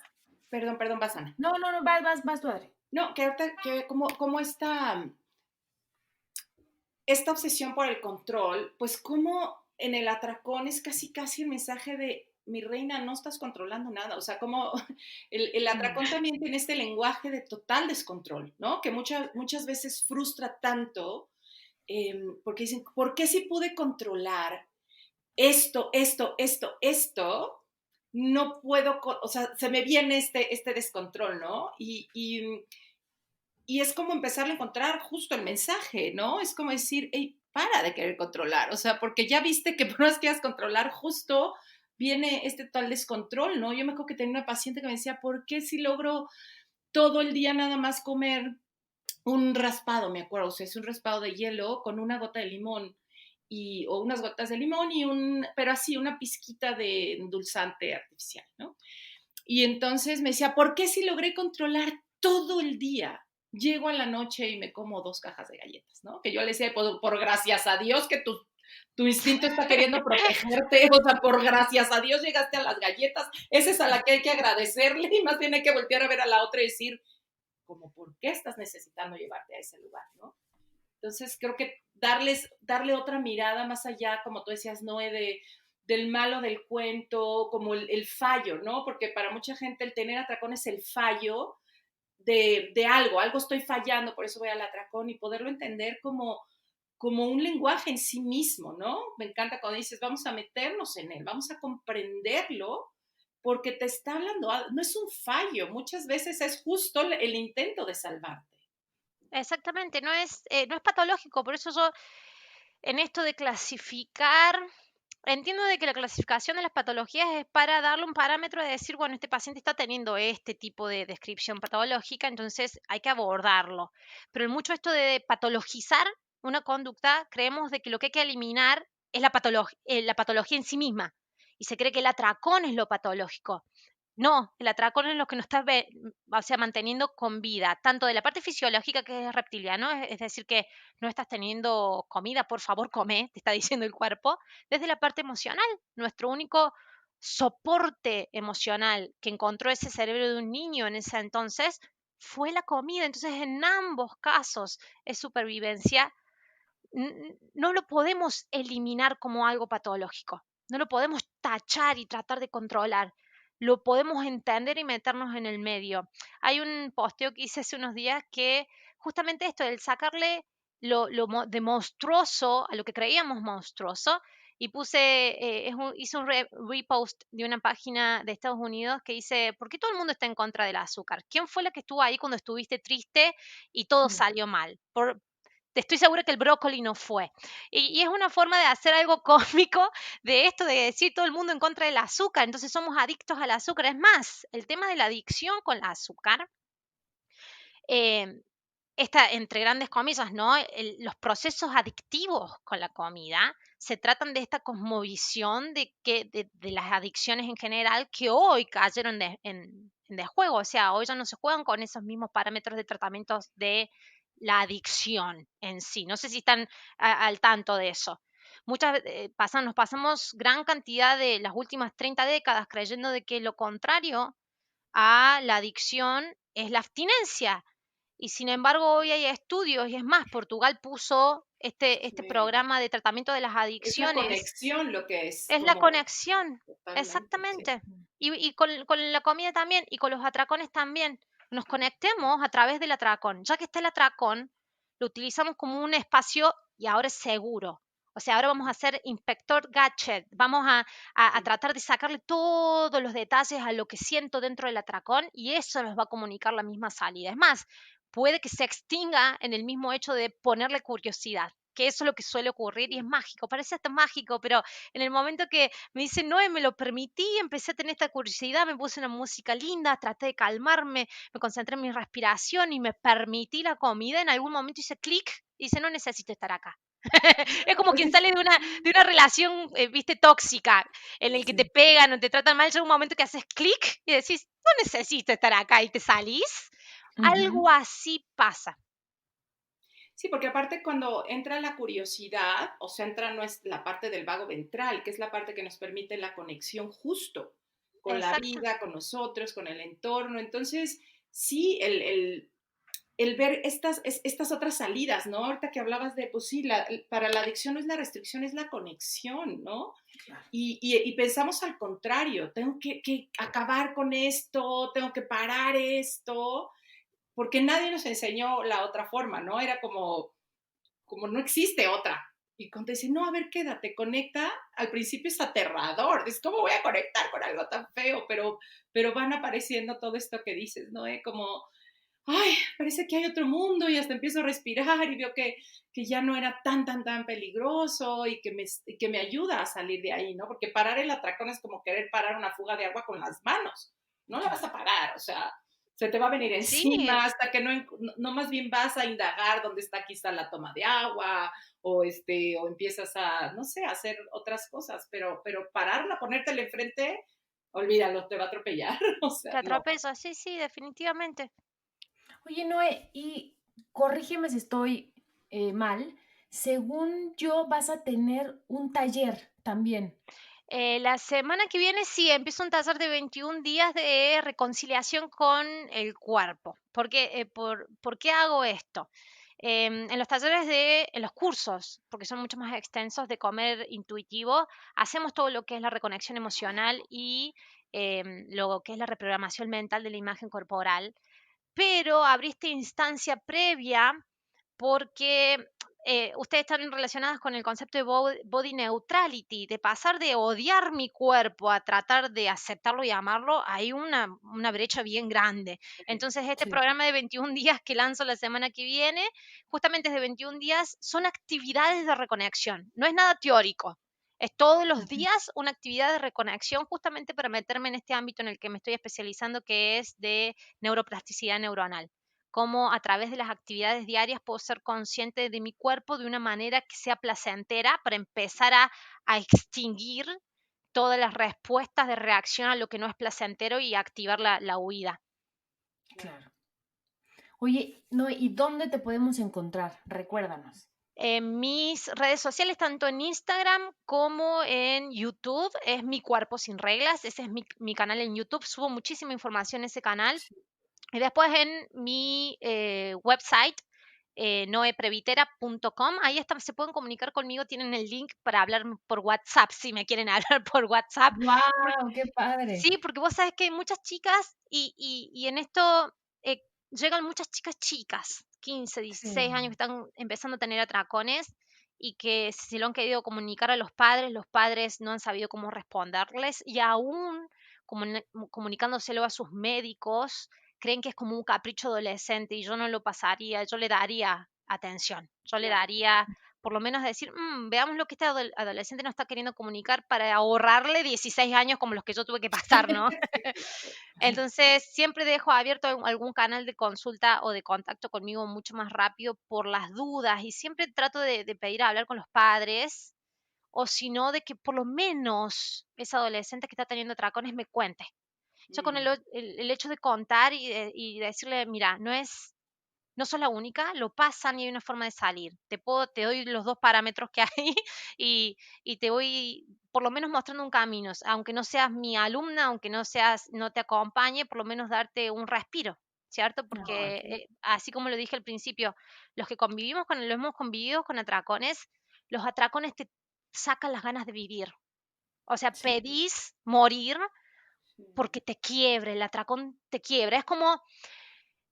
perdón, vas, Ana. No, vas tú, Adri. No, que ahorita que como esta obsesión por el control, pues como en el atracón es casi el mensaje de mi reina, no estás controlando nada. O sea, como el atracón también tiene este lenguaje de total descontrol, ¿no? Que muchas veces frustra tanto, porque dicen, ¿por qué si pude controlar esto, no puedo, o sea, se me viene este descontrol, ¿no? Y es como empezar a encontrar justo el mensaje, ¿no? Es como decir, hey, para de querer controlar, o sea, porque ya viste que por más que quieras controlar, justo viene este tal descontrol, ¿no? Yo me acuerdo que tenía una paciente que me decía, ¿por qué si logro todo el día nada más comer un raspado, me acuerdo, o sea, es un raspado de hielo con una gota de limón o unas gotas de limón pero así, una pizquita de endulzante artificial, ¿no? Y entonces me decía, ¿por qué si logré controlar todo el día? Llego a la noche y me como 2 cajas de galletas, ¿no? Que yo le decía, por gracias a Dios que tu instinto está queriendo protegerte, o sea, por gracias a Dios llegaste a las galletas, esa es a la que hay que agradecerle y más bien hay que voltear a ver a la otra y decir, como, ¿por qué estás necesitando llevarte a ese lugar, no? Entonces, creo que darle otra mirada más allá, como tú decías, Noé, del malo del cuento, como el fallo, ¿no? Porque para mucha gente el tener atracón es el fallo de algo estoy fallando, por eso voy al atracón y poderlo entender como un lenguaje en sí mismo, ¿no? Me encanta cuando dices, vamos a meternos en él, vamos a comprenderlo, porque te está hablando, no es un fallo, muchas veces es justo el intento de salvarte. Exactamente, no es patológico, por eso yo en esto de clasificar, entiendo de que la clasificación de las patologías es para darle un parámetro de decir, bueno, este paciente está teniendo este tipo de descripción patológica, entonces hay que abordarlo. Pero en mucho esto de patologizar una conducta, creemos de que lo que hay que eliminar es la patología en sí misma. Y se cree que el atracón es lo patológico. No, el atracón es lo que nos está o sea, manteniendo con vida, tanto de la parte fisiológica que es reptiliano, es decir, que no estás teniendo comida, por favor, come, te está diciendo el cuerpo, desde la parte emocional, nuestro único soporte emocional que encontró ese cerebro de un niño en ese entonces fue la comida. Entonces, en ambos casos es supervivencia. No lo podemos eliminar como algo patológico, no lo podemos tachar y tratar de controlar, lo podemos entender y meternos en el medio. Hay un posteo que hice hace unos días que justamente esto, el sacarle de monstruoso a lo que creíamos monstruoso, y hice un repost de una página de Estados Unidos que dice, ¿por qué todo el mundo está en contra del azúcar? ¿Quién fue la que estuvo ahí cuando estuviste triste y todo salió mal? Te estoy segura que el brócoli no fue. Y es una forma de hacer algo cómico de esto, de decir todo el mundo en contra del azúcar, entonces somos adictos al azúcar. Es más, el tema de la adicción con el azúcar, eh, entre grandes comillas, ¿no? Los procesos adictivos con la comida se tratan de esta cosmovisión de las adicciones en general que hoy cayeron en desjuego. O sea, hoy ya no se juegan con esos mismos parámetros de tratamientos de la adicción en sí. No sé si están al tanto de eso. Nos pasamos gran cantidad de las últimas 30 décadas creyendo de que lo contrario a la adicción es la abstinencia. Y sin embargo, hoy hay estudios, y es más, Portugal puso este Sí. programa de tratamiento de las Es la adicciones. conexión lo que es Es la como conexión, totalmente, sí. exactamente. Y con la comida también, y con los atracones también. Nos conectemos a través del atracón. Ya que está el atracón, lo utilizamos como un espacio y ahora es seguro. O sea, ahora vamos a hacer inspector gadget. Vamos a tratar de sacarle todos los detalles a lo que siento dentro del atracón y eso nos va a comunicar la misma salida. Es más, puede que se extinga en el mismo hecho de ponerle curiosidad, que eso es lo que suele ocurrir y es mágico, parece hasta mágico, pero en el momento que me dice, no, me lo permití, empecé a tener esta curiosidad, me puse una música linda, traté de calmarme, me concentré en mi respiración y me permití la comida, en algún momento hice clic y dice, no necesito estar acá. Es como Pues quien sale de una relación, viste, tóxica, en el que te pegan o te tratan mal, llega un momento que haces clic y decís, no necesito estar acá y te salís. Algo así pasa. sí, porque aparte cuando entra la curiosidad, o sea, entra la parte del vago ventral, que es la parte que nos permite la conexión justo con la Exacto. vida, con nosotros, con el entorno. Entonces, sí, el ver estas otras salidas, ¿no? Ahorita que hablabas de, pues sí, para la adicción no es la restricción, es la conexión, ¿no? Y pensamos al contrario, tengo que acabar con esto, tengo que parar esto, porque nadie nos enseñó la otra forma, ¿no? Era como no existe otra. Y cuando te dicen, no, a ver, quédate, conecta, al principio es aterrador, es ¿cómo voy a conectar con algo tan feo? Pero van apareciendo todo esto que dices, ¿no? Como, ay, parece que hay otro mundo y hasta empiezo a respirar y veo que ya no era tan peligroso y que me ayuda a salir de ahí, ¿no? Porque parar el atracón es como querer parar una fuga de agua con las manos, no la vas a parar, o sea, se te va a venir Sí, encima hasta que no más bien vas a indagar dónde está quizá la toma de agua o empiezas a, no sé, a hacer otras cosas, pero pararla, ponértela enfrente, olvídalo, te va a atropellar, o te sea, no. atropella, sí, sí, definitivamente. Oye, Noé, y corrígeme si estoy mal. Según yo, vas a tener un taller también. La semana que viene sí, empiezo un taller de 21 días de reconciliación con el cuerpo. ¿Por qué hago esto? En los talleres en los cursos, porque son mucho más extensos de comer intuitivo, hacemos todo lo que es la reconexión emocional y lo que es la reprogramación mental de la imagen corporal. Pero abrí esta instancia previa porque ustedes están relacionadas con el concepto de body neutrality, de pasar de odiar mi cuerpo a tratar de aceptarlo y amarlo, hay una brecha bien grande. Entonces, este Sí. programa de 21 días que lanzo la semana que viene, justamente es de 21 días, son actividades de reconexión, no es nada teórico. Es todos los días una actividad de reconexión justamente para meterme en este ámbito en el que me estoy especializando, que es de neuroplasticidad neuronal. Cómo a través de las actividades diarias puedo ser consciente de mi cuerpo de una manera que sea placentera para empezar a extinguir todas las respuestas de reacción a lo que no es placentero y activar la huida. Claro. Oye, Noé, ¿y dónde te podemos encontrar? Recuérdanos. En mis redes sociales, tanto en Instagram como en YouTube, es Mi Cuerpo Sin Reglas. Ese es mi canal en YouTube. Subo muchísima información en ese canal. Y después en mi website, noeprevitera.com, ahí se pueden comunicar conmigo, tienen el link para hablar por WhatsApp, si me quieren hablar por WhatsApp. ¡Wow! ¡Qué padre! Sí, porque vos sabes que hay muchas chicas y en esto eh, llegan muchas chicas, 15, 16 años, que Sí. están empezando a tener atracones y que se lo han querido comunicar a los padres no han sabido cómo responderles y aún comunicándoselo a sus médicos, creen que es como un capricho adolescente y yo no lo pasaría, yo le daría atención, yo le Claro. daría por lo menos decir, veamos lo que este adolescente nos está queriendo comunicar para ahorrarle 16 años como los que yo tuve que pasar, ¿no? Entonces, siempre dejo abierto algún canal de consulta o de contacto conmigo mucho más rápido por las dudas y siempre trato de pedir a hablar con los padres o si no, de que por lo menos ese adolescente que está teniendo atracones me cuente. Yo con Mm, el hecho de contar y decirle, mira, no sos la única, lo pasan y hay una forma de salir. Te doy los dos parámetros que hay y te voy por lo menos mostrando un camino. Aunque no seas mi alumna, aunque no te acompañe, por lo menos darte un respiro, ¿cierto? Ay, Porque qué- así como lo dije al principio, los que lo hemos convivido con atracones, los atracones te sacan las ganas de vivir. O sea, sí, pedís morir sí. porque te quiebre, el atracón te quiebra.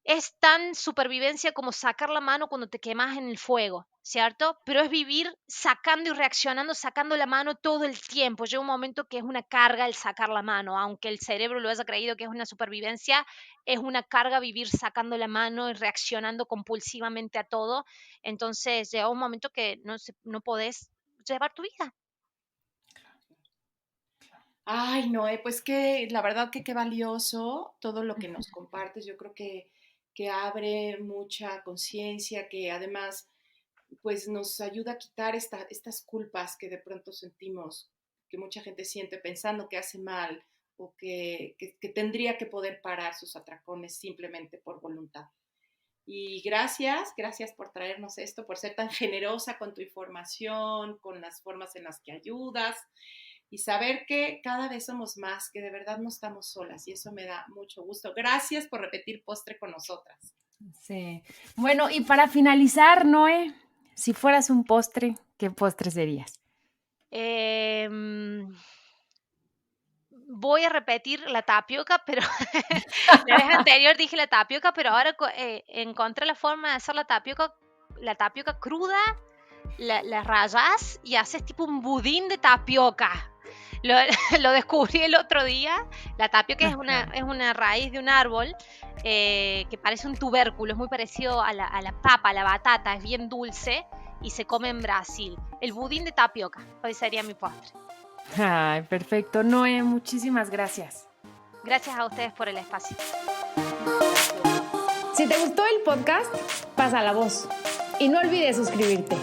Es tan supervivencia como sacar la mano cuando te quemas en el fuego, ¿cierto? Pero es vivir sacando y reaccionando, sacando la mano todo el tiempo. Llega un momento que es una carga el sacar la mano, aunque el cerebro lo haya creído que es una supervivencia, es una carga vivir sacando la mano y reaccionando compulsivamente a todo. Entonces llega un momento que no podés llevar tu vida. Ay, Noé, pues que la verdad que qué valioso todo lo que nos compartes. Yo creo que abre mucha conciencia, que además pues nos ayuda a quitar estas culpas que de pronto sentimos, que mucha gente siente pensando que hace mal o que tendría que poder parar sus atracones simplemente por voluntad. Y gracias por traernos esto, por ser tan generosa con tu información, con las formas en las que ayudas y saber que cada vez somos más, que de verdad no estamos solas y eso me da mucho gusto. Gracias por repetir postre con nosotras. sí. Bueno, y para finalizar, Noé, si fueras un postre, ¿qué postre serías? Em, Voy a repetir la tapioca, pero la vez anterior dije la tapioca, pero ahora encontré la forma de hacer la tapioca cruda, la rayás y haces tipo un budín de tapioca. Lo descubrí el otro día. La tapioca es una raíz de un árbol que parece un tubérculo, es muy parecido a la papa, a la batata, es bien dulce y se come en Brasil. El budín de tapioca, hoy sería mi postre. Ay, perfecto. Noé, muchísimas gracias. Gracias a ustedes por el espacio. Si te gustó el podcast, pasa la voz y no olvides suscribirte.